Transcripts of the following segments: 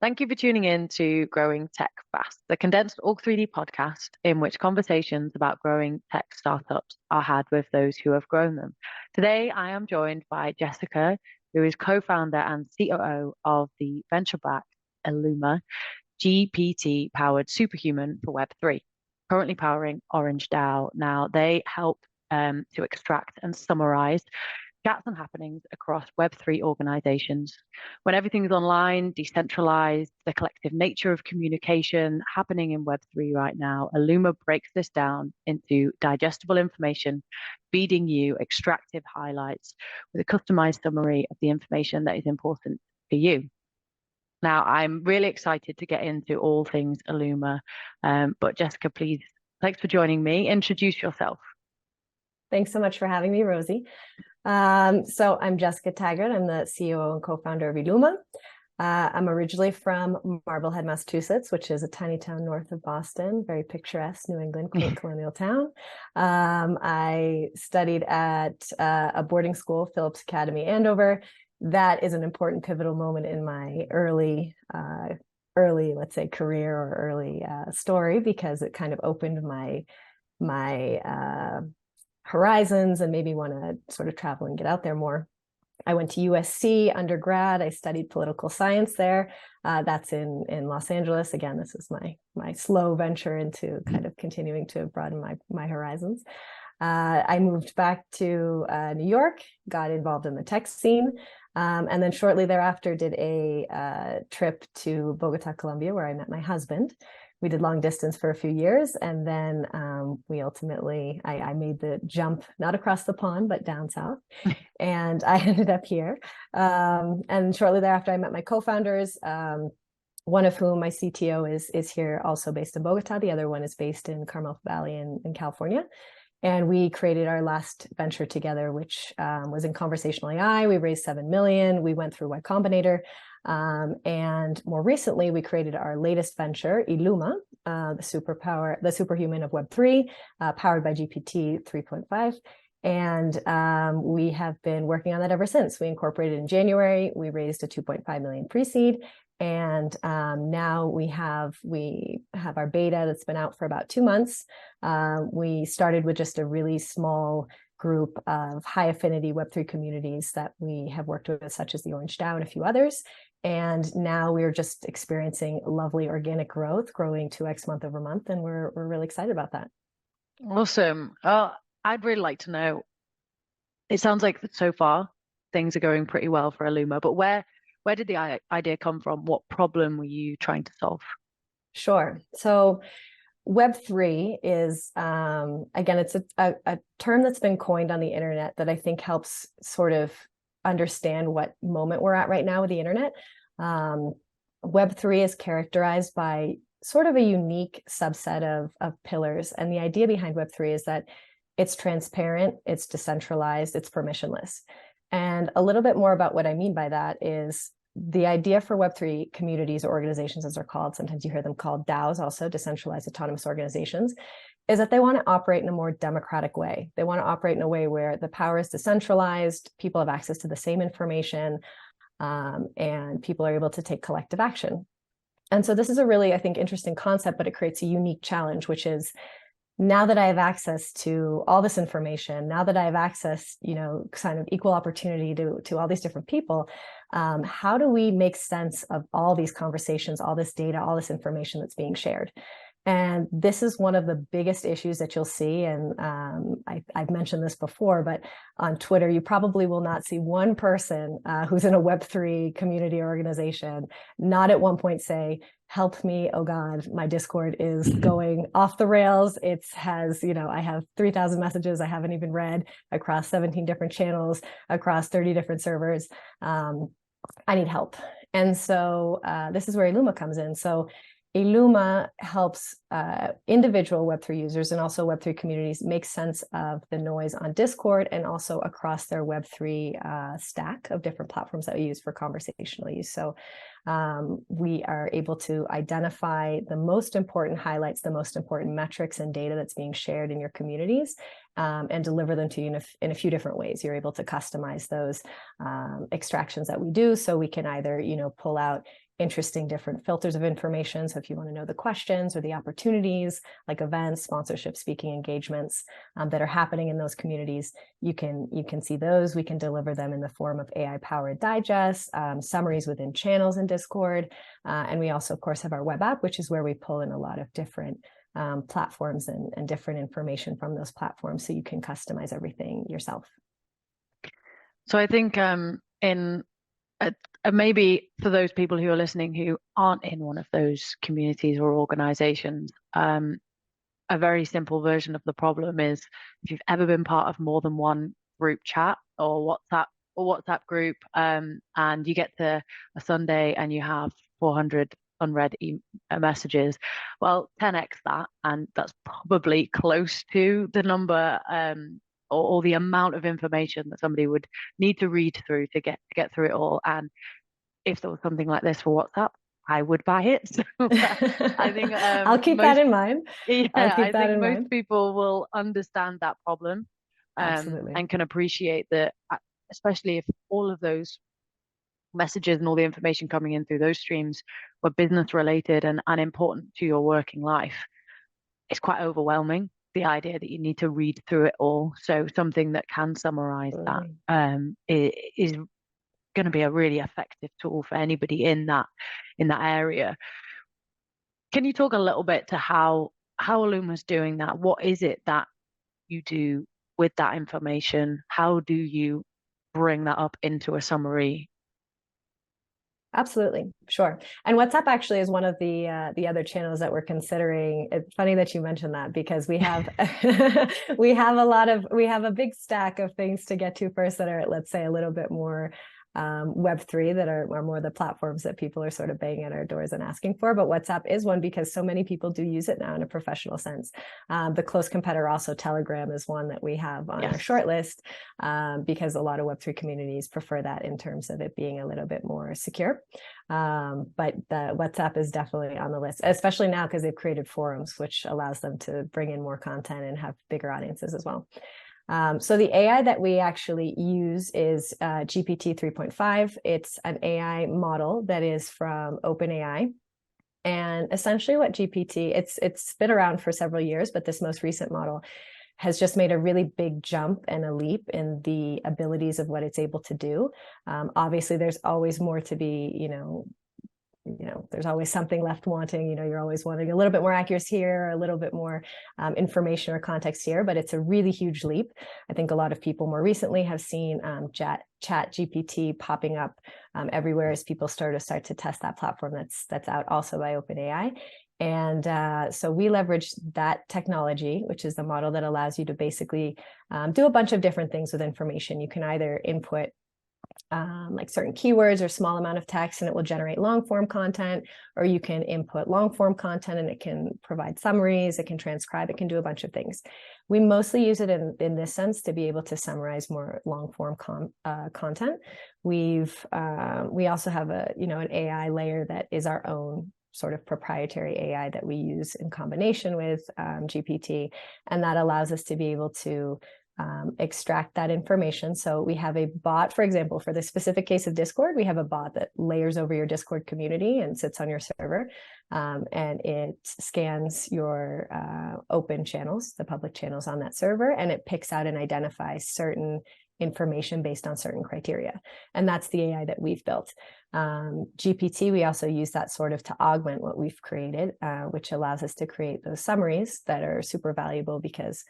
Thank you for tuning in to Growing Tech Fast, the condensed Org3D podcast in which conversations about growing tech startups are had with those who have grown them. Today, I am joined by Jessica, who is co-founder and COO of the venture-backed Iluma GPT-powered Superhuman for Web3, currently powering Orange DAO. Now, they help to extract and summarize chats and happenings across Web3 organizations. When everything's online, decentralized, the collective nature of communication happening in Web3 right now, Iluma breaks this down into digestible information, feeding you extractive highlights with a customized summary of the information that is important for you. Now, I'm really excited to get into all things Iluma, but Jessica, please, thanks for joining me. Introduce yourself. Thanks so much for having me, Rosie. So I'm Jessica Taggart. I'm the CEO and co-founder of Iluma. I'm originally from Marblehead, Massachusetts, which is a tiny town north of Boston, very picturesque New England, quaint colonial town. I studied at a boarding school, Phillips Academy, Andover. That is an important pivotal moment in my early, let's say, career or early story, because it kind of opened my horizons and made me want to sort of travel and get out there more. I went to USC undergrad. I studied political science there. That's in Los Angeles. Again, this is my slow venture into kind of continuing to broaden my horizons. I moved back to New York, got involved in the tech scene, and then shortly thereafter did a trip to Bogota, Colombia, where I met my husband. We did long distance for a few years, and then we ultimately, I made the jump, not across the pond, but down south, and I ended up here. And shortly thereafter, I met my co-founders, one of whom, my CTO, is here, also based in Bogota. The other one is based in Carmel Valley in California. And we created our last venture together, which was in conversational AI. We raised $7 million. We went through Y Combinator. And more recently, we created our latest venture, Iluma, the superhuman of Web3, powered by GPT 3.5. And we have been working on that ever since. We incorporated in January. We raised a 2.5 million pre-seed. And now we have our beta that's been out for about 2 months. We started with just a really small group of high affinity Web3 communities that we have worked with, such as the Orange DAO and a few others. And now we're just experiencing lovely organic growth, growing 2x month over month. And we're really excited about that. Awesome. I'd really like to know, it sounds like so far things are going pretty well for Iluma, but where did the idea come from? What problem were you trying to solve? Sure. So Web3 is, again, it's a term that's been coined on the internet that I think helps sort of understand what moment we're at right now with the internet. Web3 is characterized by sort of a unique subset of pillars. And the idea behind Web3 is that it's transparent, it's decentralized, it's permissionless. And a little bit more about what I mean by that is the idea for Web3 communities or organizations, as they're called, sometimes you hear them called DAOs, also decentralized autonomous organizations, is that they want to operate in a more democratic way. They want to operate in a way where the power is decentralized, people have access to the same information, and people are able to take collective action. And so this is a really, I think, interesting concept, but it creates a unique challenge, which is, now that I have access to all this information, now that I have access, kind of equal opportunity to all these different people, how do we make sense of all these conversations, all this data, all this information that's being shared? And this is one of the biggest issues that you'll see. And I've mentioned this before, but on Twitter, you probably will not see one person who's in a Web3 community or organization not at one point say, help me, oh God, my Discord is going off the rails. I have 3,000 messages I haven't even read across 17 different channels, across 30 different servers. I need help. And so this is where Iluma comes in. So Iluma helps individual Web3 users and also Web3 communities make sense of the noise on Discord and also across their Web3 stack of different platforms that we use for conversational use. So we are able to identify the most important highlights, the most important metrics and data that's being shared in your communities, and deliver them to you in a few different ways. You're able to customize those extractions that we do. So we can either, pull out interesting different filters of information. So if you want to know the questions or the opportunities, like events, sponsorship, speaking engagements that are happening in those communities, you can see those. We can deliver them in the form of AI-powered digests, summaries within channels in Discord. And we also, of course, have our web app, which is where we pull in a lot of different platforms and different information from those platforms, so you can customize everything yourself. So I think in maybe for those people who are listening who aren't in one of those communities or organizations, a very simple version of the problem is if you've ever been part of more than one group chat or WhatsApp group, and you get to a Sunday and you have 400 unread messages, well, 10x that, and that's probably close to the number or the amount of information that somebody would need to read through to get through it all. And if there was something like this for WhatsApp, I would buy it. So I think I'll keep that in mind. Yeah, I think most people will understand that problem Absolutely. and can appreciate that, especially if all of those messages and all the information coming in through those streams were business related and important to your working life. It's quite overwhelming, the idea that you need to read through it all. So something that can summarize that is going to be a really effective tool for anybody in that area. Can you talk a little bit to how Iluma's doing that? What is it that you do with that information? How do you bring that up into a summary? Absolutely. Sure. And WhatsApp actually is one of the other channels that we're considering. It's funny that you mentioned that, because we have we have a big stack of things to get to first that are, let's say, a little bit more Web3, that are more the platforms that people are sort of banging at our doors and asking for. But WhatsApp is one, because so many people do use it now in a professional sense. The close competitor, also Telegram, is one that we have on our short list, because a lot of Web3 communities prefer that in terms of it being a little bit more secure. But the WhatsApp is definitely on the list, especially now because they've created forums, which allows them to bring in more content and have bigger audiences as well. So the AI that we actually use is GPT 3.5. It's an AI model that is from OpenAI. And essentially what it's been around for several years, but this most recent model has just made a really big jump and a leap in the abilities of what it's able to do. Obviously, there's always more to be, there's always something left wanting. You're always wanting a little bit more accuracy here, or a little bit more information or context here, but it's a really huge leap. I think a lot of people more recently have seen Chat GPT popping up everywhere as people start to test that platform that's out also by OpenAI. And so we leverage that technology, which is the model that allows you to basically do a bunch of different things with information. You can either input like certain keywords or small amount of text, and it will generate long form content, or you can input long form content and it can provide summaries, it can transcribe, it can do a bunch of things. We mostly use it in this sense to be able to summarize more long form content. We also have an AI layer that is our own sort of proprietary AI that we use in combination with GPT, and that allows us to be able to extract that information. So we have a bot, for example, for the specific case of Discord, we have a bot that layers over your Discord community and sits on your server, and it scans your open channels, the public channels on that server, and it picks out and identifies certain information based on certain criteria. And that's the AI that we've built. GPT, we also use that sort of to augment what we've created, which allows us to create those summaries that are super valuable, because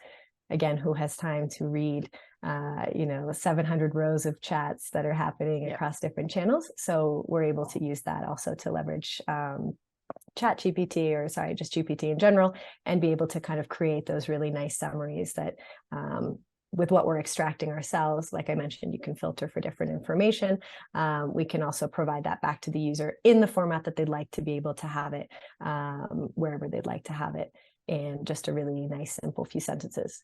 again, who has time to read, 700 rows of chats that are happening across different channels? So we're able to use that also to leverage just GPT in general, and be able to kind of create those really nice summaries that with what we're extracting ourselves, like I mentioned, you can filter for different information. We can also provide that back to the user in the format that they'd like to be able to have it, wherever they'd like to have it, in just a really nice, simple few sentences.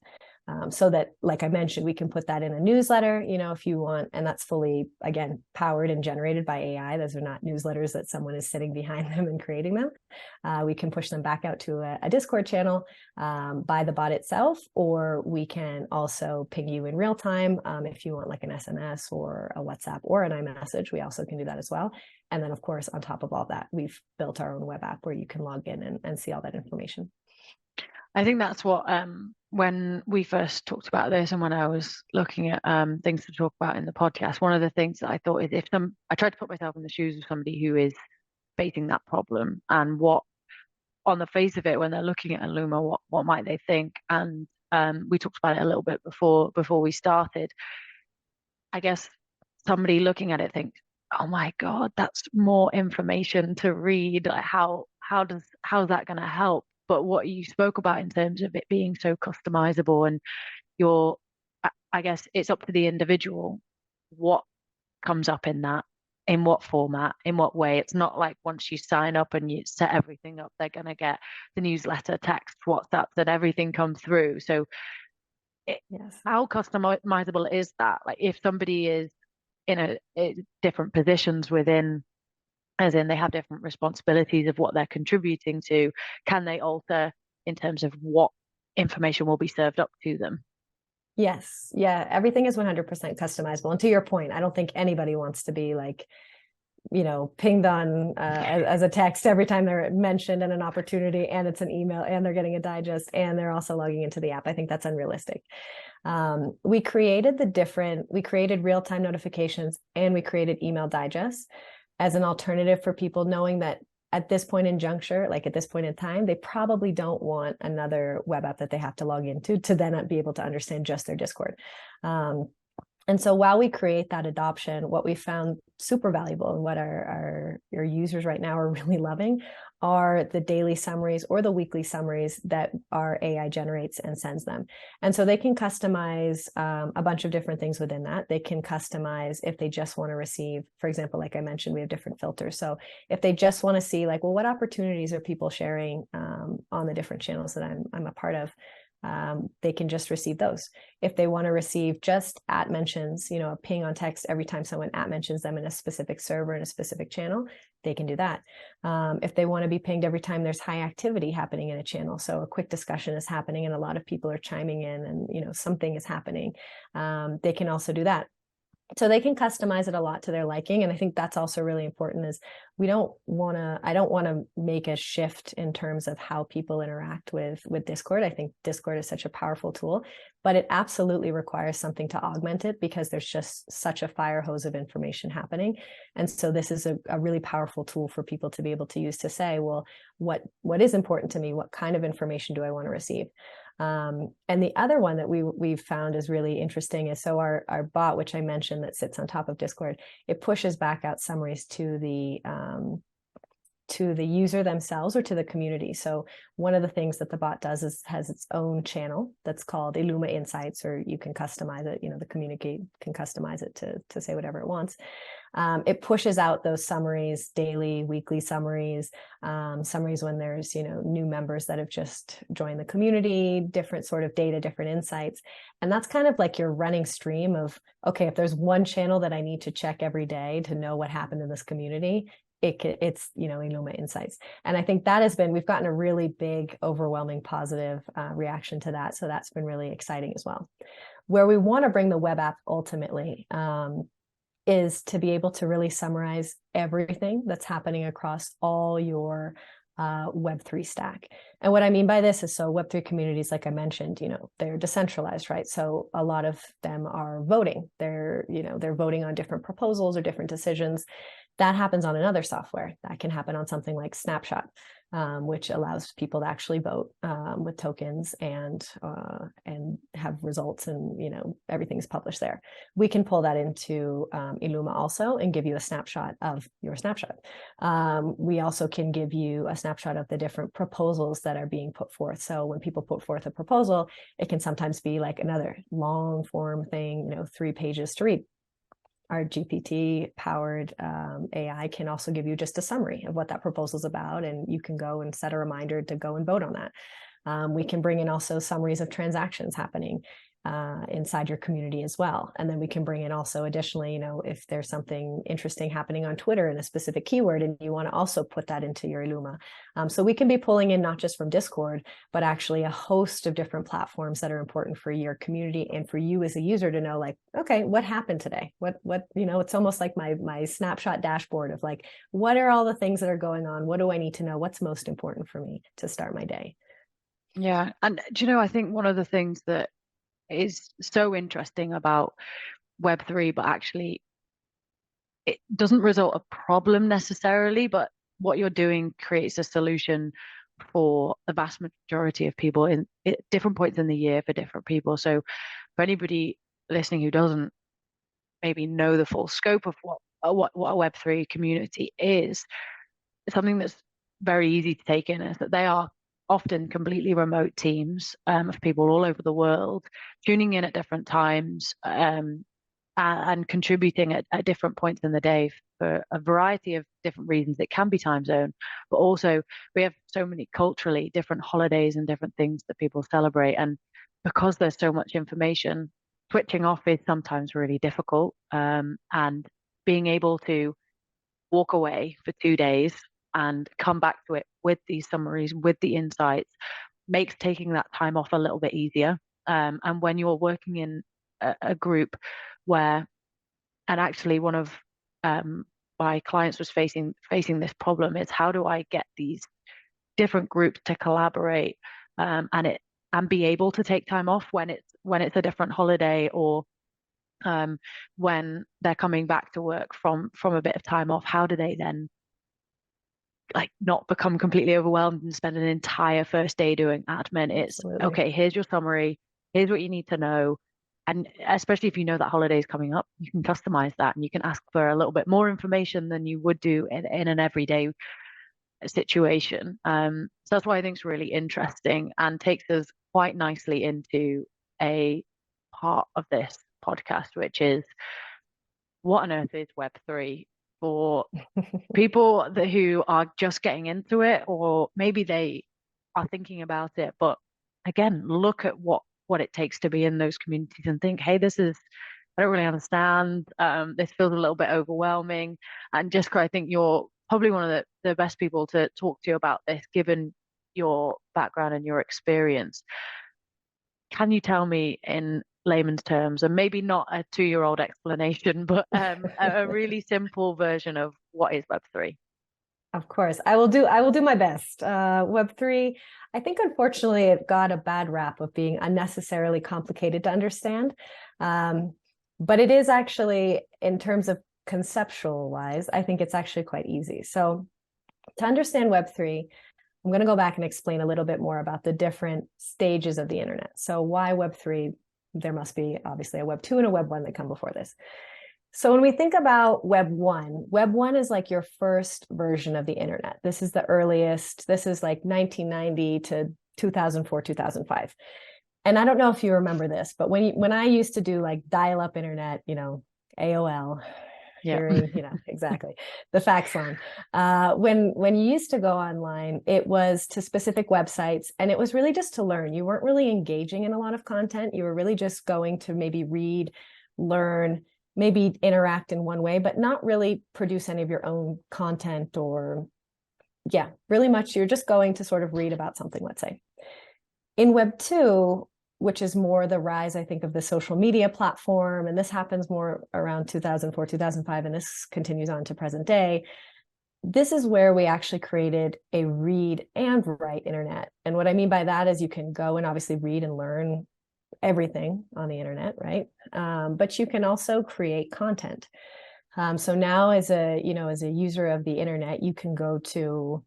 so that, like I mentioned, we can put that in a newsletter, if you want, and that's fully, again, powered and generated by AI. Those are not newsletters that someone is sitting behind them and creating them. We can push them back out to a Discord channel by the bot itself, or we can also ping you in real time if you want like an SMS or a WhatsApp or an iMessage. We also can do that as well. And then, of course, on top of all that, we've built our own web app where you can log in and see all that information. I think that's what, when we first talked about this and when I was looking at things to talk about in the podcast, one of the things that I thought is I tried to put myself in the shoes of somebody who is facing that problem, and what, on the face of it, when they're looking at Iluma, what might they think? And we talked about it a little bit before we started. I guess somebody looking at it thinks, oh my God, that's more information to read. Like how's that going to help? But what you spoke about in terms of it being so customizable, and I guess it's up to the individual what comes up in that, in what format, in what way. It's not like once you sign up and you set everything up, they're going to get the newsletter, text, WhatsApp, that everything comes through. So Yes. how customizable is that? Like if somebody is in different positions within, as in they have different responsibilities of what they're contributing to, can they alter in terms of what information will be served up to them? Yes. Yeah. Everything is 100% customizable. And to your point, I don't think anybody wants to be like, pinged on as a text every time they're mentioned in an opportunity, and it's an email, and they're getting a digest, and they're also logging into the app. I think that's unrealistic. We created real-time notifications, and we created email digests as an alternative for people, knowing that at this point in juncture, like at this point in time, they probably don't want another web app that they have to log into to then be able to understand just their Discord. And so while we create that adoption, what we found super valuable and what our users right now are really loving are the daily summaries or the weekly summaries that our AI generates and sends them. And so they can customize a bunch of different things within that. They can customize if they just want to receive, for example, like I mentioned, we have different filters. So if they just want to see like, well, what opportunities are people sharing on the different channels that I'm a part of? They can just receive those. If they want to receive just @ mentions, a ping on text every time someone @ mentions them in a specific server in a specific channel, they can do that. If they want to be pinged every time there's high activity happening in a channel, so a quick discussion is happening and a lot of people are chiming in and, something is happening, they can also do that. So they can customize it a lot to their liking. And I think that's also really important is I don't want to make a shift in terms of how people interact with Discord. I think Discord is such a powerful tool, but it absolutely requires something to augment it because there's just such a fire hose of information happening. And so this is a really powerful tool for people to be able to use to say, well, what is important to me? What kind of information do I want to receive? And the other one that we've found is really interesting is, so our bot, which I mentioned that sits on top of Discord, it pushes back out summaries to the user themselves or to the community. So one of the things that the bot does is has its own channel that's called Iluma Insights, or you can customize it, the communicate can customize it to say whatever it wants. It pushes out those summaries, daily, weekly summaries, summaries when there's, new members that have just joined the community, different sort of data, different insights. And that's kind of like your running stream of, okay, if there's one channel that I need to check every day to know what happened in this community, it's Iluma Insights. And I think we've gotten a really big, overwhelming positive reaction to that. So that's been really exciting as well. Where we want to bring the web app ultimately is to be able to really summarize everything that's happening across all your Web3 stack. And what I mean by this is, so Web3 communities, like I mentioned, they're decentralized, right? So a lot of them are voting. They're voting on different proposals or different decisions. That happens on another software. That can happen on something like Snapshot, which allows people to actually vote with tokens and have results, and everything's published there. We can pull that into Iluma also and give you a snapshot of your snapshot. We also can give you a snapshot of the different proposals that are being put forth. So when people put forth a proposal, it can sometimes be like another long form thing, 3 pages to read. Our GPT-powered AI can also give you just a summary of what that proposal is about, and you can go and set a reminder to go and vote on that. We can bring in also summaries of transactions happening inside your community as well. And then we can bring in also additionally, if there's something interesting happening on Twitter in a specific keyword and you want to also put that into your Iluma. So we can be pulling in not just from Discord, but actually a host of different platforms that are important for your community and for you as a user to know, like, okay, what happened today? What, it's almost like my snapshot dashboard of like, what are all the things that are going on? What do I need to know? What's most important for me to start my day? Yeah. And I think one of the things that is so interesting about Web3, but actually it doesn't result a problem necessarily, but what you're doing creates a solution for the vast majority of people in different points in the year for different people. So for anybody listening who doesn't maybe know the full scope of what a Web3 community is, something that's very easy to take in is that they are often completely remote teams of people all over the world tuning in at different times and contributing at different points in the day for a variety of different reasons. It can be time zone, but also we have so many culturally different holidays and different things that people celebrate. And because there's so much information, switching off is sometimes really difficult. And being able to walk away for 2 days and come back to it with these summaries, with the insights, makes taking that time off a little bit easier. And when you're working in a group where, and actually one of my clients was facing this problem, is how do I get these different groups to collaborate and be able to take time off when it's a different holiday, or when they're coming back to work from a bit of time off. How do they then like not become completely overwhelmed and spend an entire first day doing admin? It's Absolutely. okay, here's your summary, here's what you need to know. And especially if you know that holiday is coming up, you can customize that and you can ask for a little bit more information than you would do in an everyday situation. So that's why I think it's really interesting and takes us quite nicely into a part of this podcast, which is what on earth is Web3 for people who are just getting into it, or maybe they are thinking about it, but again, look at what it takes to be in those communities and think, hey, I don't really understand. This feels a little bit overwhelming. And Jessica, I think you're probably one of the best people to talk to about this, given your background and your experience. Can you tell me in layman's terms, and maybe not a 2-year-old explanation, but a really simple version of what is Web3? Of course, I will do my best. Web3, I think unfortunately it got a bad rap of being unnecessarily complicated to understand. But it is actually, in terms of conceptual wise, I think it's actually quite easy. So to understand Web3, I'm going to go back and explain a little bit more about the different stages of the internet. So why Web3? There must be obviously a Web2 and a Web1 that come before this. So when we think about Web1 is like your first version of the internet. This is the earliest. This is like 1990 to 2004, 2005. And I don't know if you remember this, but when I used to do like dial-up internet, AOL, hearing, exactly, the fax line. When you used to go online, it was to specific websites, and it was really just to learn. You weren't really engaging in a lot of content. You were really just going to maybe read, learn, maybe interact in one way, but not really produce any of your own content, or really much you're just going to sort of read about something, let's say. In Web 2, which is more the rise, I think, of the social media platform, and this happens more around 2004, 2005, and this continues on to present day. This is where we actually created a read and write internet. And what I mean by that is you can go and obviously read and learn everything on the internet, right? But you can also create content. So now as a user of the internet, you can go to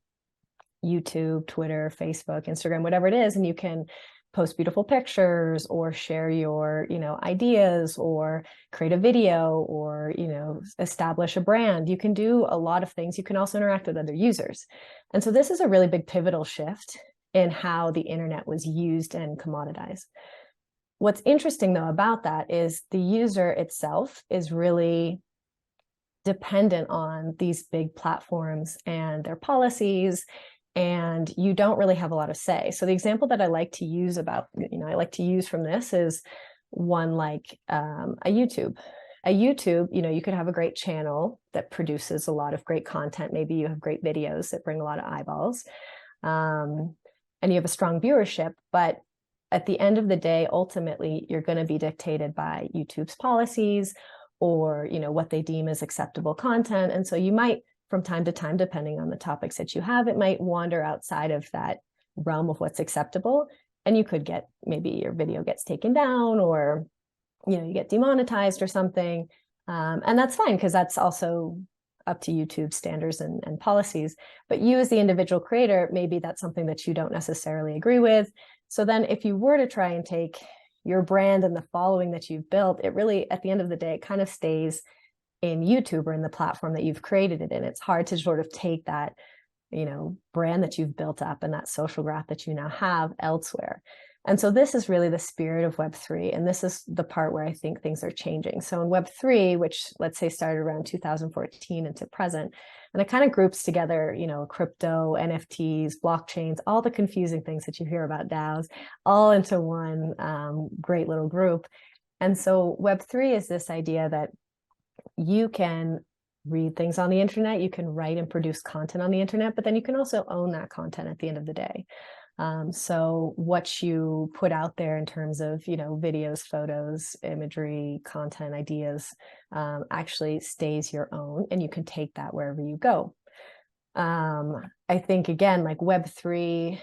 YouTube, Twitter, Facebook, Instagram, whatever it is, and you can post beautiful pictures or share your, ideas, or create a video, or, establish a brand. You can do a lot of things. You can also interact with other users. And so this is a really big pivotal shift in how the internet was used and commoditized. What's interesting though about that is the user itself is really dependent on these big platforms and their policies and you don't really have a lot of say. So the example that I like to use from this is one like a YouTube. A YouTube, you could have a great channel that produces a lot of great content. Maybe you have great videos that bring a lot of eyeballs, and you have a strong viewership. But at the end of the day, ultimately, you're going to be dictated by YouTube's policies or, what they deem as acceptable content. And so you might, from time to time, depending on the topics that you have, it might wander outside of that realm of what's acceptable. And you could get, maybe your video gets taken down, or you get demonetized or something. And that's fine, because that's also up to YouTube standards and policies. But you as the individual creator, maybe that's something that you don't necessarily agree with. So then if you were to try and take your brand and the following that you've built, it really, at the end of the day, it kind of stays in YouTube or in the platform that you've created it in. It's hard to sort of take that, brand that you've built up and that social graph that you now have elsewhere. And so this is really the spirit of Web3. And this is the part where I think things are changing. So in Web3, which let's say started around 2014 into present, and it kind of groups together, crypto, NFTs, blockchains, all the confusing things that you hear about DAOs, all into one great little group. And so Web3 is this idea that you can read things on the internet, you can write and produce content on the internet, but then you can also own that content at the end of the day. So what you put out there in terms of, videos, photos, imagery, content, ideas, actually stays your own, and you can take that wherever you go. I think, again, like Web3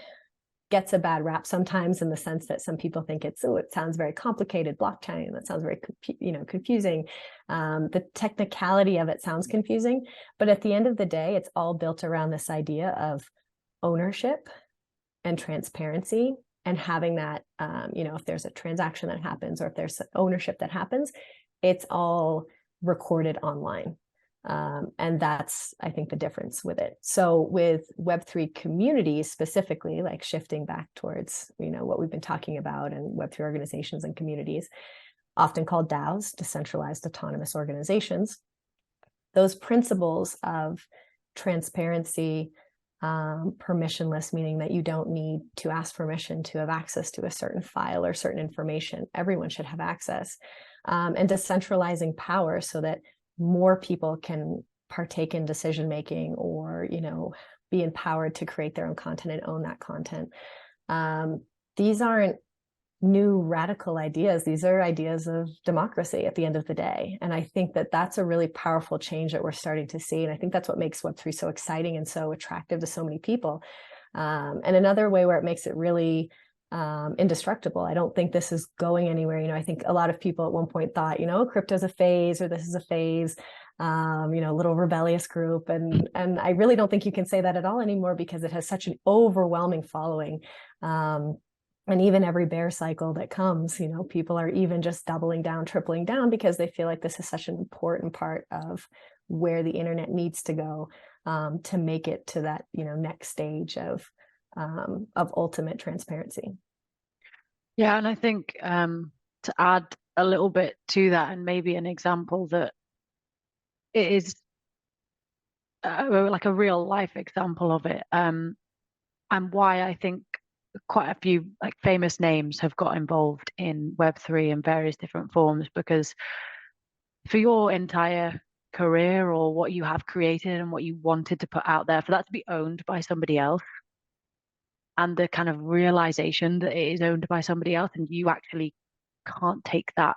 gets a bad rap sometimes, in the sense that some people think it sounds very complicated, blockchain, that sounds very, confusing. The technicality of it sounds confusing, but at the end of the day, it's all built around this idea of ownership and transparency, and having that, if there's a transaction that happens, or if there's ownership that happens, it's all recorded online. And that's, I think, the difference with it. So with Web3 communities specifically, like shifting back towards, what we've been talking about, and Web3 organizations and communities, often called DAOs, decentralized autonomous organizations, those principles of transparency, permissionless, meaning that you don't need to ask permission to have access to a certain file or certain information. Everyone should have access, and decentralizing power so that more people can partake in decision making, or be empowered to create their own content and own that content. These aren't new radical ideas. These are ideas of democracy at the end of the day. And I think that that's a really powerful change that we're starting to see. And I think that's what makes Web3 so exciting and so attractive to so many people. And another way where it makes it really indestructible. I don't think this is going anywhere. I think a lot of people at one point thought, crypto's a phase, or this is a phase, little rebellious group. And I really don't think you can say that at all anymore, because it has such an overwhelming following. And even every bear cycle that comes, people are even just doubling down, tripling down, because they feel like this is such an important part of where the internet needs to go, to make it to that, next stage of ultimate transparency. Yeah, and I think to add a little bit to that, and maybe an example that it is like a real life example of it, and why I think quite a few like famous names have got involved in Web3 in various different forms, because for your entire career, or what you have created and what you wanted to put out there, for that to be owned by somebody else, and the kind of realization that it is owned by somebody else, and you actually can't take that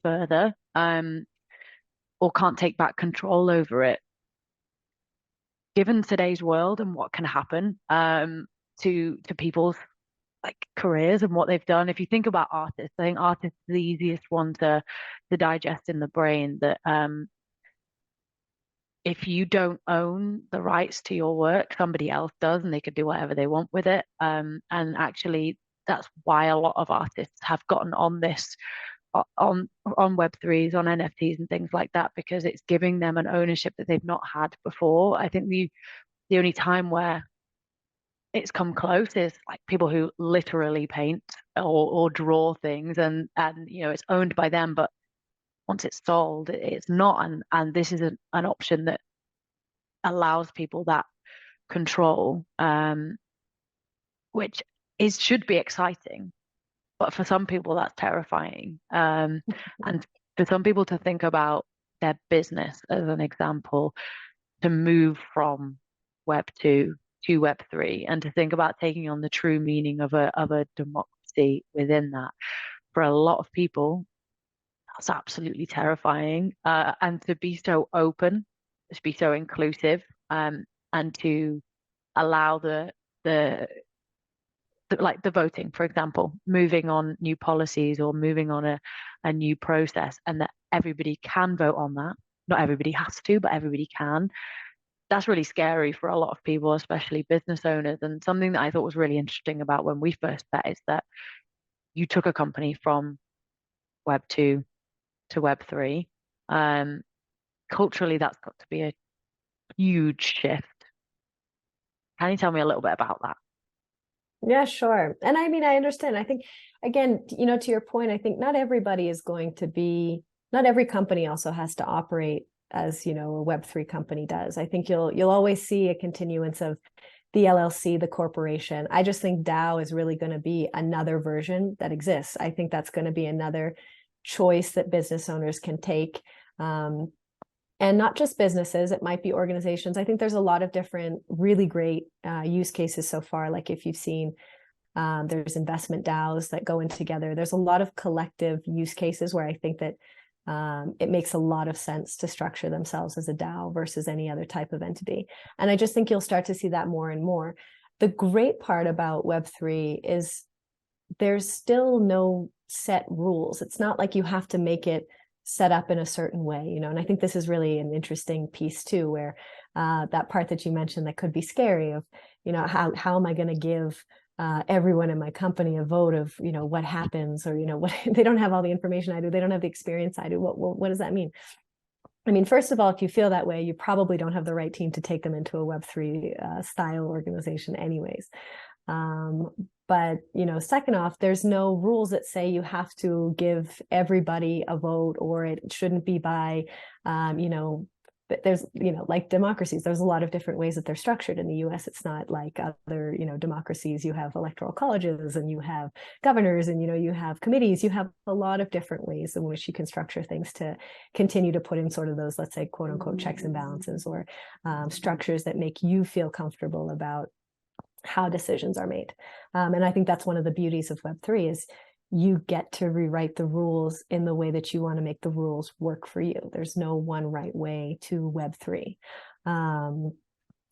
further, or can't take back control over it, given today's world and what can happen to people's like careers and what they've done. If you think about artists, I think artists are the easiest one to digest in the brain, that if you don't own the rights to your work, somebody else does, and they could do whatever they want with it. And actually, that's why a lot of artists have gotten on this, on Web3s, on NFTs and things like that, because it's giving them an ownership that they've not had before. I think the only time where it's come close is like people who literally paint or draw things, and it's owned by them, but once it's sold, it's not. And this is an option that allows people that control, which should be exciting, but for some people that's terrifying. And for some people to think about their business as an example, to move from Web 2 to Web 3, and to think about taking on the true meaning of a democracy within that. For a lot of people, that's absolutely terrifying. And to be so open, to be so inclusive, and to allow like the voting, for example, moving on new policies or moving on a new process, and that everybody can vote on that. Not everybody has to, but everybody can. That's really scary for a lot of people, especially business owners. And something that I thought was really interesting about when we first met is that you took a company from Web 2 to Web 3. Culturally, that's got to be a huge shift. Can you tell me a little bit about that? Yeah, sure. And I mean, I understand. I think, again, to your point, I think not everybody is going to be, not every company also has to operate as, a Web3 company does. I think you'll always see a continuance of the LLC, the corporation. I just think DAO is really going to be another version that exists. I think that's going to be another choice that business owners can take. And not just businesses, it might be organizations. I think there's a lot of different really great use cases so far. Like if you've seen, there's investment DAOs that go in together. There's a lot of collective use cases where I think that it makes a lot of sense to structure themselves as a DAO versus any other type of entity. And I just think you'll start to see that more and more. The great part about Web3 is there's still no set rules. It's not like you have to make it set up in a certain way, and I think this is really an interesting piece too, where that part that you mentioned that could be scary of, how am I going to give everyone in my company a vote of, what happens, or, what they don't have all the information I do, they don't have the experience I do. What does that mean? I mean, first of all, if you feel that way, you probably don't have the right team to take them into a Web3 style organization anyways. But, second off, there's no rules that say you have to give everybody a vote, or it shouldn't be by, but there's, like democracies, there's a lot of different ways that they're structured in the US. It's not like other, democracies. You have electoral colleges, and you have governors, and, you have committees. You have a lot of different ways in which you can structure things to continue to put in sort of those, let's say, quote unquote, checks and balances, or structures that make you feel comfortable about how decisions are made. And I think that's one of the beauties of Web3 is you get to rewrite the rules in the way that you want to make the rules work for you. There's no one right way to Web3.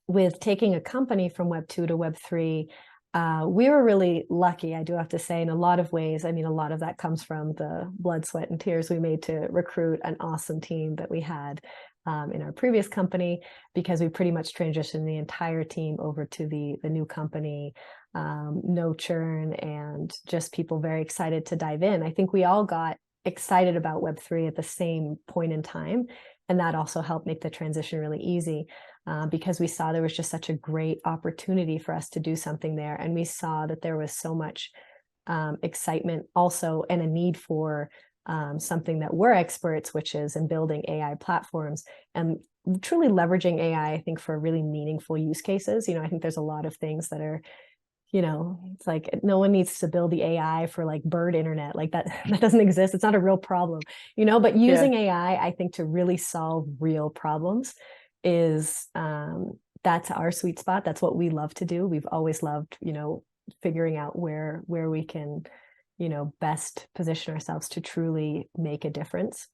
With taking a company from Web 2 to Web 3, we were really lucky, I do have to say, in a lot of ways. I mean, a lot of that comes from the blood, sweat, and tears we made to recruit an awesome team that we had in our previous company, because we pretty much transitioned the entire team over to the new company. No churn, and just people very excited to dive in. I think we all got excited about Web3 at the same point in time. And that also helped make the transition really easy, because we saw there was just such a great opportunity for us to do something there. And we saw that there was so much excitement also, and a need for something that we're experts, which is in building AI platforms and truly leveraging AI, I think, for really meaningful use cases. I think there's a lot of things that are, it's like no one needs to build the AI for like bird internet, like that doesn't exist. It's not a real problem, but using AI, I think, to really solve real problems is that's our sweet spot. That's what we love to do. We've always loved, figuring out where we can, best position ourselves to truly make a difference.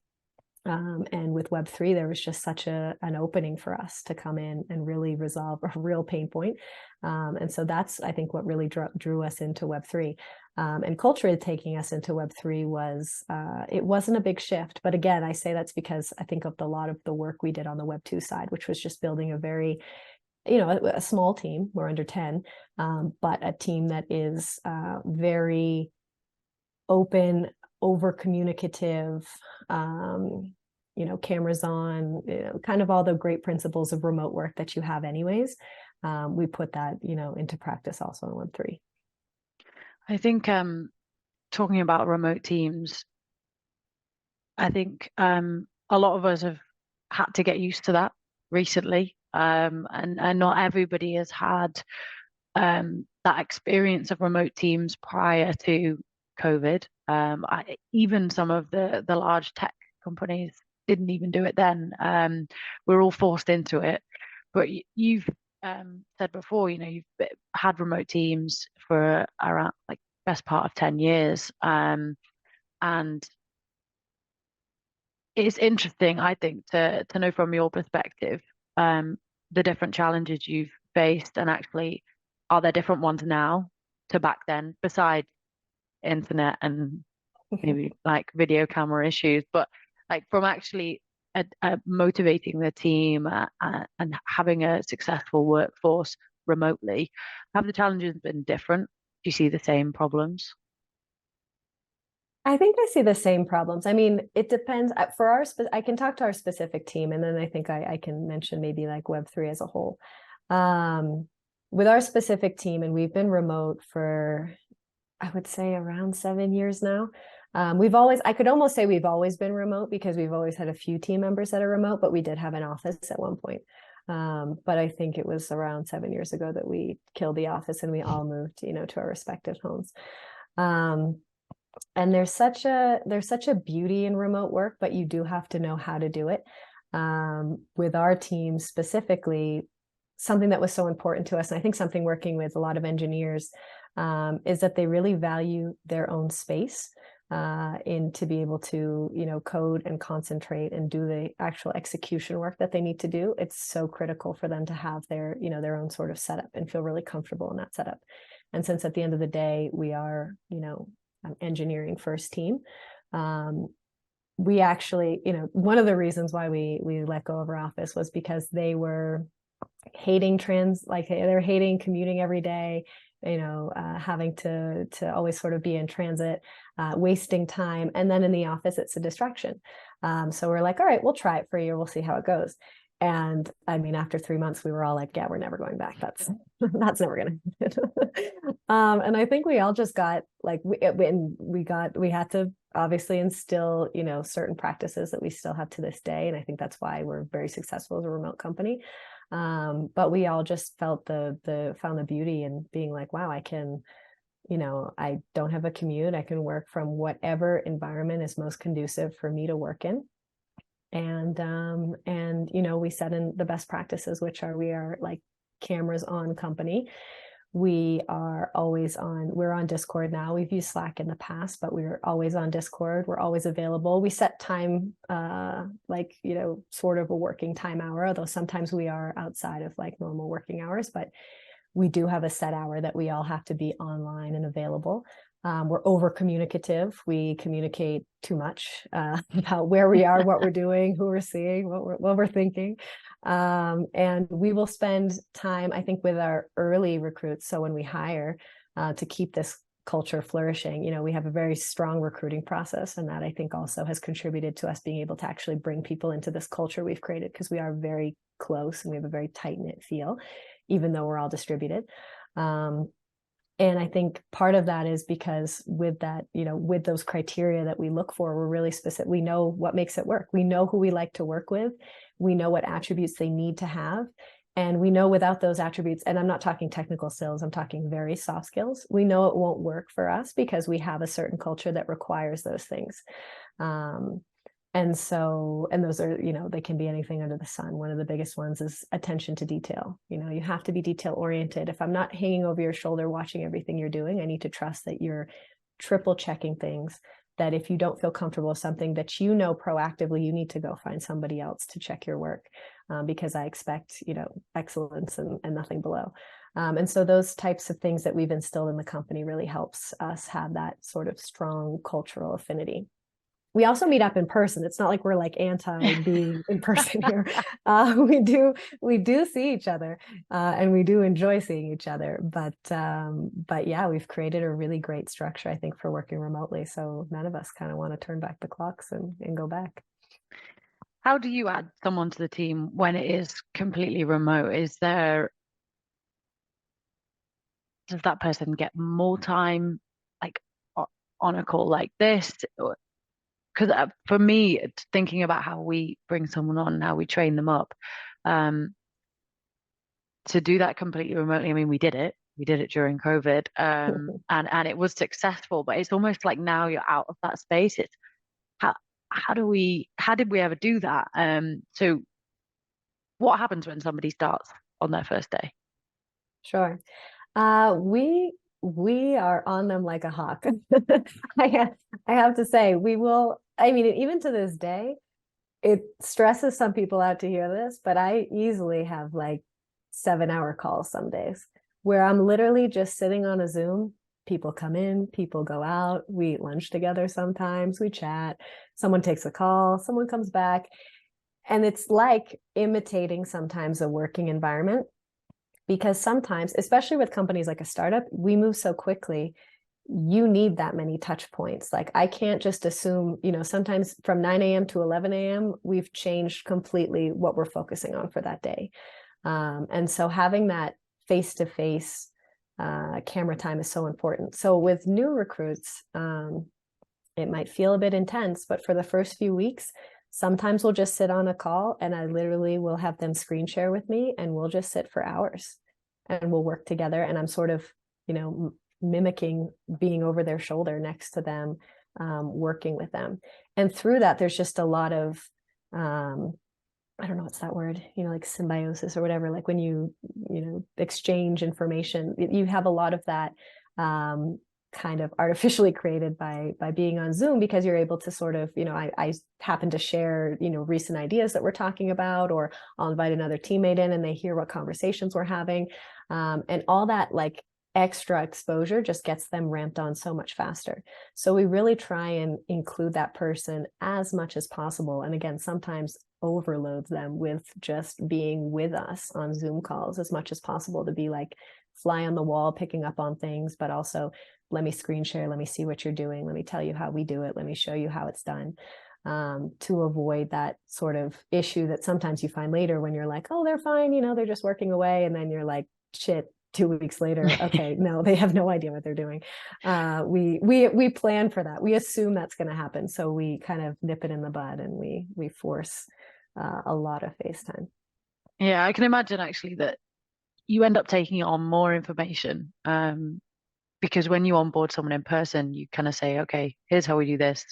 And with Web3, there was just such an opening for us to come in and really resolve a real pain point. And so that's, I think, what really drew us into Web3. And culturally taking us into Web3 was, it wasn't a big shift. But again, I say that's because I think of a lot of the work we did on the Web2 side, which was just building a very, a small team. We're under 10, but a team that is very open, over communicative, cameras on, kind of all the great principles of remote work that you have anyways. We put that, into practice also in Web3. I think talking about remote teams, I think a lot of us have had to get used to that recently. and not everybody has had that experience of remote teams prior to COVID. Even some of the large tech companies didn't even do it then. We're all forced into it. But you've said before, you've had remote teams for around like best part of 10 years. And it's interesting, I think, to know from your perspective, the different challenges you've faced, and actually, are there different ones now to back then, besides internet and maybe like video camera issues, but like from actually motivating the team and having a successful workforce remotely, have the challenges been different? Do you see the same problems? I think I see the same problems. I mean, it depends. For our, I can talk to our specific team, and then I think I can mention maybe like Web3 as a whole. With our specific team, and we've been remote for, I would say, around 7 years now. I could almost say we've always been remote, because we've always had a few team members that are remote, but we did have an office at one point. But I think it was around 7 years ago that we killed the office and we all moved, to our respective homes. And there's such a beauty in remote work, but you do have to know how to do it. With our team specifically, something that was so important to us, and I think something working with a lot of engineers, is that they really value their own space, to be able to, code and concentrate and do the actual execution work that they need to do. It's so critical for them to have their own sort of setup and feel really comfortable in that setup. And since at the end of the day, we are, an engineering first team, we actually, one of the reasons why we let go of our office was because they were hating they're hating commuting every day, having to always sort of be in transit, wasting time. And then in the office, it's a distraction. So we're like, all right, we'll try it for a year. We'll see how it goes. And I mean, after 3 months, we were all like, yeah, we're never going back. That's never going to happen. And I think we all just got like, we had to obviously instill, certain practices that we still have to this day. And I think that's why we're very successful as a remote company. But we all just felt found the beauty in being like, wow, I can, I don't have a commute. I can work from whatever environment is most conducive for me to work in. And we set in the best practices, which we are like cameras on company. We're on Discord now. We've used Slack in the past, but we're always on Discord. We're always available. We set time, sort of a working time hour, although sometimes we are outside of like normal working hours, but we do have a set hour that we all have to be online and available. We're over communicative. We communicate too much about where we are, what we're doing, who we're seeing, what we're thinking. And we will spend time, I think, with our early recruits. So when we hire, to keep this culture flourishing, we have a very strong recruiting process. And that, I think, also has contributed to us being able to actually bring people into this culture we've created, because we are very close and we have a very tight-knit feel, even though we're all distributed. And I think part of that is because with that, with those criteria that we look for, we're really specific. We know what makes it work. We know who we like to work with. We know what attributes they need to have. And we know without those attributes, and I'm not talking technical skills, I'm talking very soft skills, we know it won't work for us because we have a certain culture that requires those things. And those are, they can be anything under the sun. One of the biggest ones is attention to detail. You have to be detail oriented. If I'm not hanging over your shoulder watching everything you're doing, I need to trust that you're triple checking things, that if you don't feel comfortable with something, that proactively you need to go find somebody else to check your work, because I expect, excellence and nothing below. And so those types of things that we've instilled in the company really helps us have that sort of strong cultural affinity. We also meet up in person. It's not like we're like anti being in person here. We do see each other, and we do enjoy seeing each other. But yeah, we've created a really great structure, I think, for working remotely. So none of us kind of want to turn back the clocks and go back. How do you add someone to the team when it is completely remote? Does that person get more time, like on a call like this? Because for me, it's thinking about how we bring someone on, how we train them up. to do that completely remotely, I mean, we did it. We did it during COVID, and it was successful. But it's almost like now you're out of that space. It's how how did we ever do that? So what happens when somebody starts on their first day? Sure. We are on them like a hawk. I have to say, we will, I mean, even to this day, it stresses some people out to hear this, but I easily have like 7-hour calls some days where I'm literally just sitting on a Zoom. People come in, people go out, we eat lunch together sometimes, we chat, someone takes a call, someone comes back. And it's like imitating sometimes a working environment, because sometimes, especially with companies like a startup, we move so quickly. You need that many touch points. Like I can't just assume, sometimes from 9 a.m. to 11 a.m., we've changed completely what we're focusing on for that day. And so having that face-to-face camera time is so important. So with new recruits, it might feel a bit intense, but for the first few weeks, sometimes we'll just sit on a call and I literally will have them screen share with me and we'll just sit for hours and we'll work together. And I'm sort of, mimicking being over their shoulder next to them, working with them. And through that, there's just a lot of, I don't know what's that word, like symbiosis or whatever, like when you exchange information, you have a lot of that kind of artificially created by being on Zoom, because you're able to sort of, I happen to share, recent ideas that we're talking about, or I'll invite another teammate in and they hear what conversations we're having. And all that like extra exposure just gets them ramped on so much faster. So we really try and include that person as much as possible. And again, sometimes overloads them with just being with us on Zoom calls as much as possible, to be like fly on the wall, picking up on things, but also let me screen share, let me see what you're doing, let me tell you how we do it, let me show you how it's done, to avoid that sort of issue that sometimes you find later when you're like, oh, they're fine, they're just working away. And then you're like, shit, 2 weeks later, okay, no, they have no idea what they're doing. We plan for that. We assume that's going to happen. So we kind of nip it in the bud and we force a lot of face time. Yeah, I can imagine actually that you end up taking on more information, because when you onboard someone in person, you kind of say, okay, here's how we do this.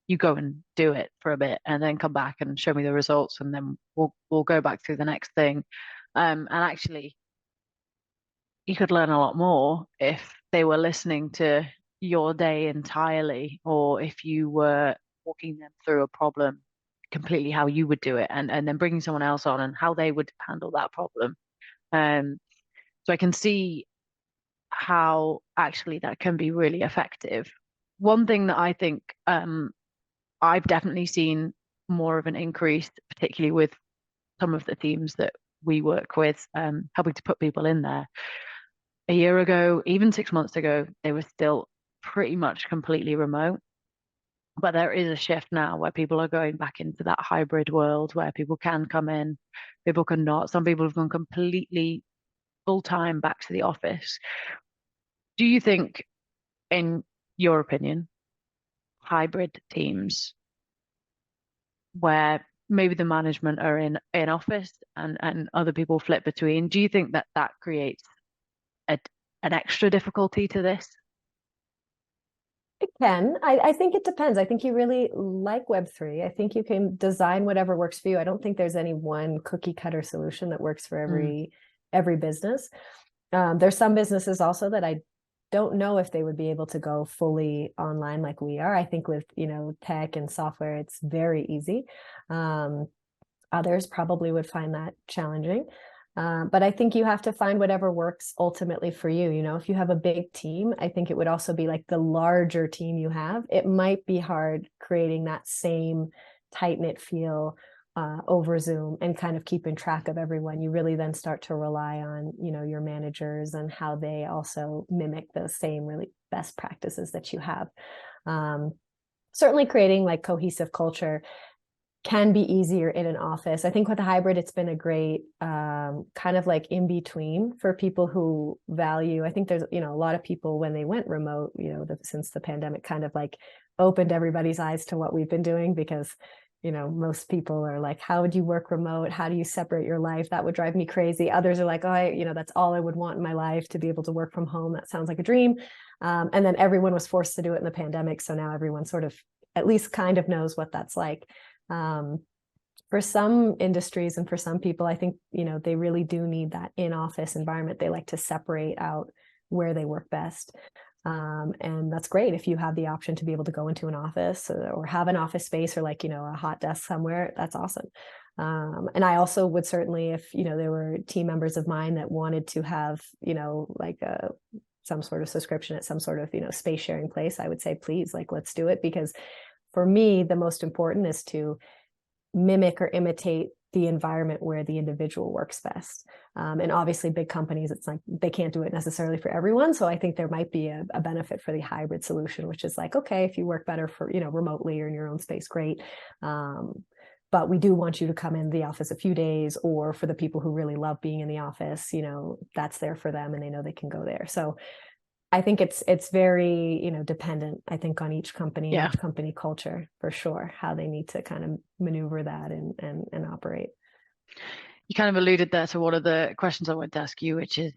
You go and do it for a bit and then come back and show me the results, and then we'll go back through the next thing. And actually, you could learn a lot more if they were listening to your day entirely, or if you were walking them through a problem completely how you would do it, and then bringing someone else on and how they would handle that problem. So I can see how actually that can be really effective. One thing that I think I've definitely seen more of an increase, particularly with some of the teams that we work with, helping to put people in there. A year ago, even 6 months ago, they were still pretty much completely remote. But there is a shift now where people are going back into that hybrid world where people can come in, people can not. Some people have gone completely full time back to the office. Do you think, in your opinion, hybrid teams where maybe the management are in office and other people flip between, do you think that that creates a, an extra difficulty to this? It can. I think it depends. I think you really like Web3. I think you can design whatever works for you. I don't think there's any one cookie cutter solution that works for every business. There's some businesses also that I don't know if they would be able to go fully online like we are. I think with, tech and software, it's very easy. Others probably would find that challenging. But I think you have to find whatever works ultimately for you. If you have a big team, I think it would also be like the larger team you have, it might be hard creating that same tight-knit feel over Zoom and kind of keeping track of everyone. You really then start to rely on, your managers and how they also mimic the same really best practices that you have. Certainly creating like cohesive culture can be easier in an office. I think with the hybrid, it's been a great kind of like in between for people who value. I think there's, a lot of people when they went remote, since the pandemic kind of like opened everybody's eyes to what we've been doing, because most people are like, how would you work remote? How do you separate your life? That would drive me crazy. Others are like, oh, that's all I would want in my life, to be able to work from home. That sounds like a dream. And then everyone was forced to do it in the pandemic. So now everyone sort of at least kind of knows what that's like. For some industries and for some people, I think, they really do need that in-office environment. They like to separate out where they work best. And that's great if you have the option to be able to go into an office or have an office space, or like, a hot desk somewhere. That's awesome. And I also would certainly, if, there were team members of mine that wanted to have, like some sort of subscription at some sort of, space sharing place, I would say, please, like, let's do it. Because for me, the most important is to mimic or imitate the environment where the individual works best. And obviously big companies, it's like they can't do it necessarily for everyone. So I think there might be a benefit for the hybrid solution, which is like, okay, if you work better for, remotely or in your own space, great. But we do want you to come in the office a few days, or for the people who really love being in the office, that's there for them and they know they can go there. So I think it's very, dependent, I think, on each company and each company culture, for sure, how they need to kind of maneuver that and operate. You kind of alluded there to one of the questions I wanted to ask you, which is,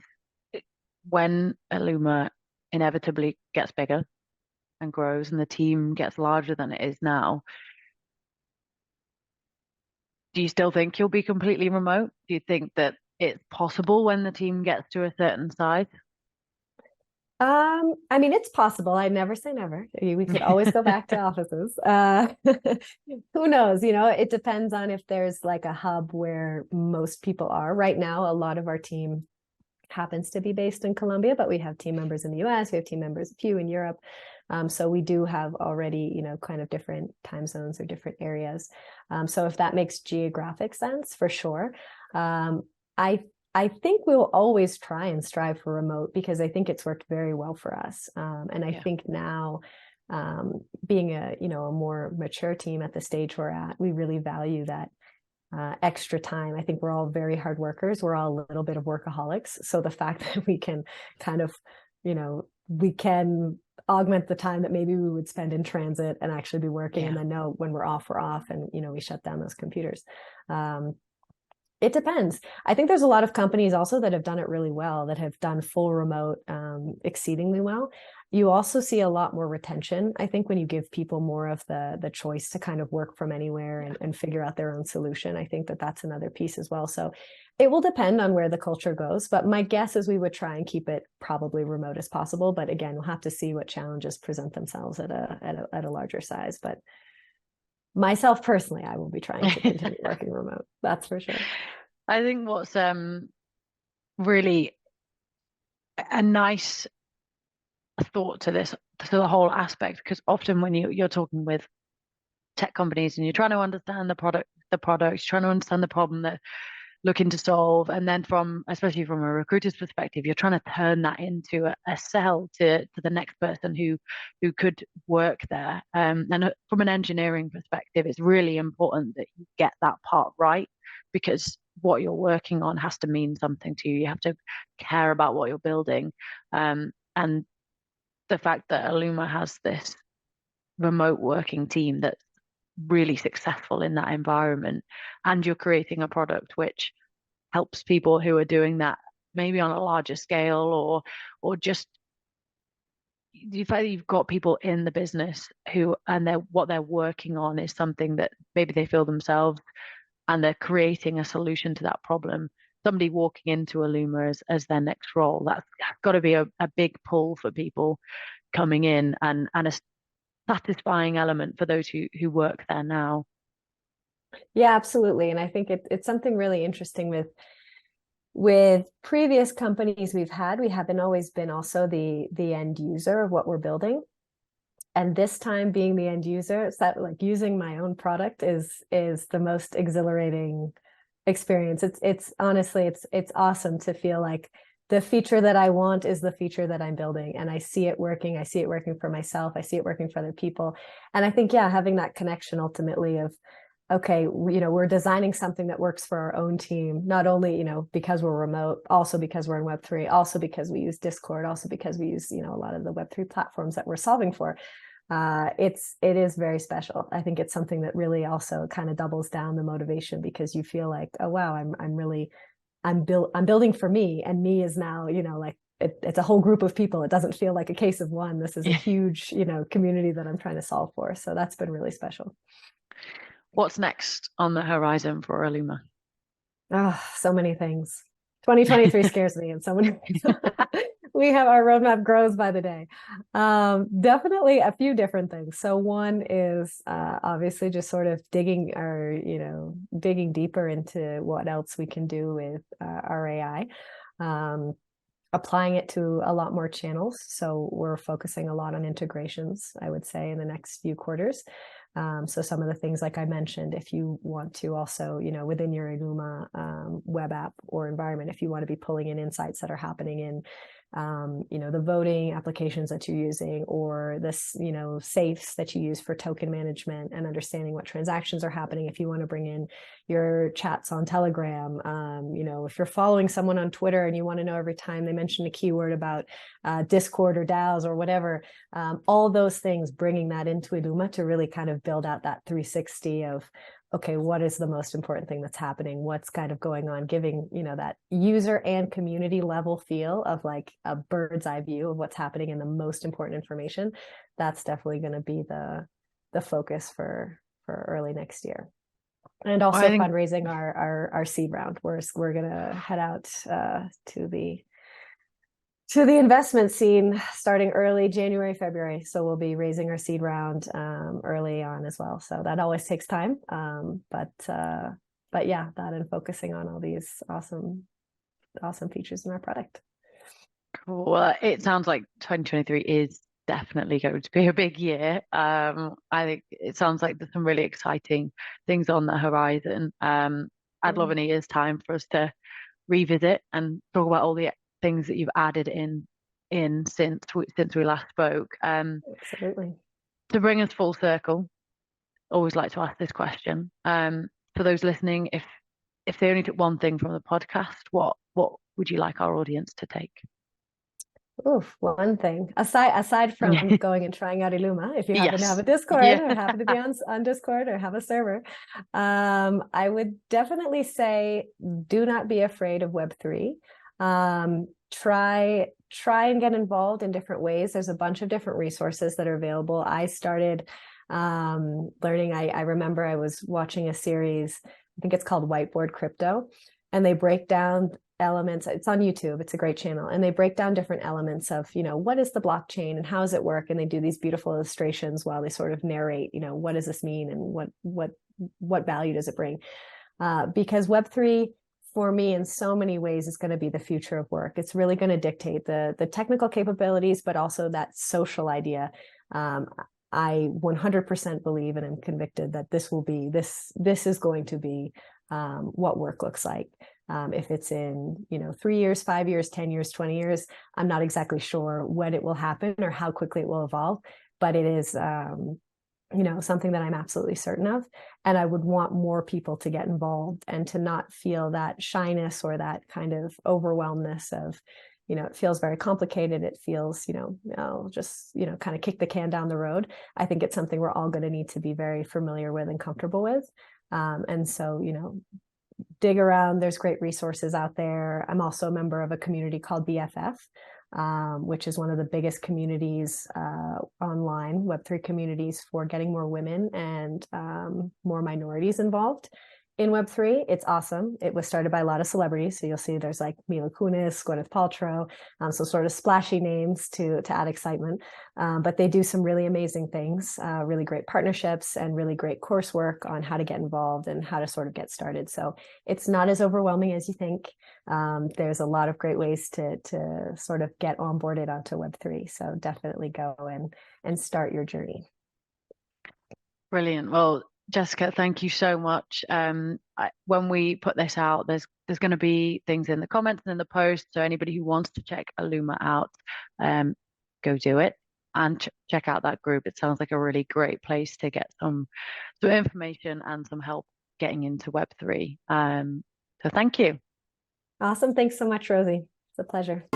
when Iluma inevitably gets bigger and grows and the team gets larger than it is now, do you still think you'll be completely remote? Do you think that it's possible when the team gets to a certain size? I mean, it's possible. I never say never. We could always go back to offices. Who knows? It depends on if there's like a hub where most people are. Right now, a lot of our team happens to be based in Colombia, but we have team members in the US, we have team members, a few in Europe. So we do have already, kind of different time zones or different areas. So if that makes geographic sense, for sure. I think we'll always try and strive for remote, because I think it's worked very well for us. And I think now, being a more mature team at the stage we're at, we really value that extra time. I think we're all very hard workers. We're all a little bit of workaholics. So the fact that we can kind of, we can augment the time that maybe we would spend in transit and actually be working, and then know when we're off, and, we shut down those computers. It depends. I think there's a lot of companies also that have done it really well, that have done full remote exceedingly well. You also see a lot more retention, I think, when you give people more of the choice to kind of work from anywhere and figure out their own solution. I think that that's another piece as well. So it will depend on where the culture goes, but my guess is we would try and keep it probably remote as possible. But again, we'll have to see what challenges present themselves at a larger size. But myself personally, I will be trying to continue working remote. That's for sure. I think what's really a nice thought to the whole aspect, because often when you're talking with tech companies and you're trying to understand the products, trying to understand the problem that looking to solve, and then especially from a recruiter's perspective, you're trying to turn that into a sell to the next person who could work there. And from an engineering perspective, it's really important that you get that part right, because what you're working on has to mean something to you. You have to care about what you're building. And the fact that Iluma has this remote working team that's really successful in that environment, and you're creating a product which helps people who are doing that maybe on a larger scale, or just the fact that you've got people in the business what they're working on is something that maybe they feel themselves, and they're creating a solution to that problem. Somebody walking into Iluma as their next role, that's got to be a big pull for people coming in, and a satisfying element for those who work there now. Yeah, absolutely. And I think it's something really interesting with previous companies we've had. We haven't always been also the end user of what we're building. And this time, being the end user, it's that, like, using my own product is the most exhilarating experience. It's honestly, it's awesome to feel like the feature that I want is the feature that I'm building, and I see it working. I see it working for myself. I see it working for other people. And I think, having that connection ultimately of, okay, we're designing something that works for our own team, not only, because we're remote, also because we're in Web3, also because we use Discord, also because we use, a lot of the Web3 platforms that we're solving for. it is very special. I think it's something that really also kind of doubles down the motivation, because you feel like, oh wow, I'm building for me, and me is now, like it's a whole group of people. It doesn't feel like a case of one. This is a huge, community that I'm trying to solve for. So that's been really special. What's next on the horizon for Iluma? Oh, so many things. 2023 scares me in so many ways. We have our roadmap grows by the day. Definitely a few different things. So one is obviously just sort of digging deeper into what else we can do with our AI. Applying it to a lot more channels. So we're focusing a lot on integrations, I would say, in the next few quarters. So some of the things, like I mentioned, if you want to also, within your Iluma web app or environment, if you want to be pulling in insights that are happening in, the voting applications that you're using, or this, safes that you use for token management and understanding what transactions are happening. If you want to bring in your chats on Telegram, if you're following someone on Twitter and you want to know every time they mention a keyword about Discord or DAOs or whatever, all those things, bringing that into Iluma to really kind of build out that 360 of, okay, what is the most important thing that's happening? What's kind of going on? Giving, that user and community level feel of like a bird's eye view of what's happening and the most important information. That's definitely going to be the focus for early next year. And also fundraising our seed round. We're going to head out to the investment scene starting early January, February. So we'll be raising our seed round early on as well. So that always takes time. But yeah, that and focusing on all these awesome features in our product. Cool. Well, it sounds like 2023 is definitely going to be a big year. I think it sounds like there's some really exciting things on the horizon. I'd love in a year's time for us to revisit and talk about all the things that you've added in since we last spoke. Absolutely. To bring us full circle, always like to ask this question. For those listening, if they only took one thing from the podcast, what would you like our audience to take? Oof, one thing aside from going and trying out Iluma, if you happen to have a Discord or happen to be on Discord or have a server, I would definitely say do not be afraid of Web3. Try and get involved in different ways. There's a bunch of different resources that are available. I started learning. I remember I was watching a series, I think it's called Whiteboard Crypto, and they break down elements. It's on YouTube. It's a great channel. And they break down different elements of, what is the blockchain and how does it work? And they do these beautiful illustrations while they sort of narrate, what does this mean and what value does it bring? Because Web3, for me, in so many ways, is going to be the future of work. It's really going to dictate the technical capabilities, but also that social idea. I 100% believe and am convicted that this is going to be what work looks like. If it's in, 3 years, 5 years, 10 years, 20 years, I'm not exactly sure when it will happen or how quickly it will evolve, but it is, something that I'm absolutely certain of. And I would want more people to get involved and to not feel that shyness or that kind of overwhelmness of, it feels very complicated. It feels, just, kind of kick the can down the road. I think it's something we're all going to need to be very familiar with and comfortable with. And so, dig around. There's great resources out there. I'm also a member of a community called BFF, which is one of the biggest communities online, Web3 communities for getting more women and more minorities involved in Web3. It's awesome. It was started by a lot of celebrities. So you'll see there's like Mila Kunis, Gwyneth Paltrow, so sort of splashy names to add excitement. But they do some really amazing things, really great partnerships and really great coursework on how to get involved and how to sort of get started. So it's not as overwhelming as you think. There's a lot of great ways to sort of get onboarded onto Web3. So definitely go and start your journey. Brilliant. Well, Jessica, thank you so much. When we put this out, there's going to be things in the comments and in the post. So anybody who wants to check Iluma out, go do it and check out that group. It sounds like a really great place to get some information and some help getting into Web3. So thank you. Awesome. Thanks so much, Rosie. It's a pleasure.